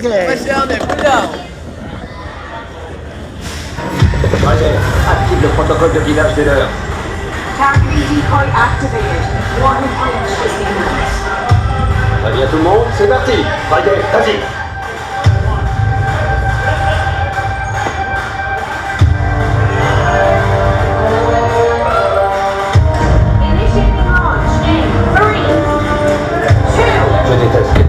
Roger, active le protocole de guidage de l'heure. Targeting decoy activated. One bridge is imminent. Préviens tout le monde, c'est parti. Roger, vas-y. Initiating launch in 3, 2. Je déteste.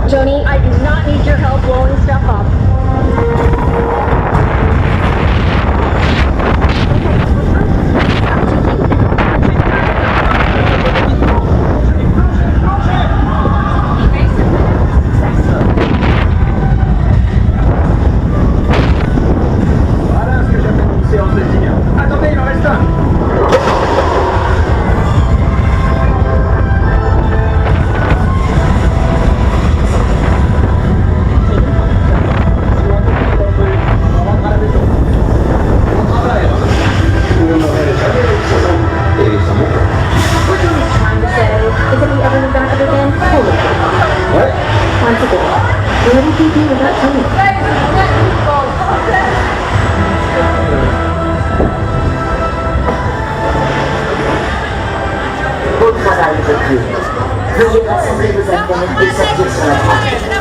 Joni, I do not need your help blowing stuff up. Voilà ce que j'appelle une séance de tir. Attendez, il en reste un. What Joni's trying to say is if we ever move back up again, pull it. Ouais. Once again. Where would we be without Joni? Beau travail, Vekoma. Veuillez rassembler vos affaires et sortir sur la table.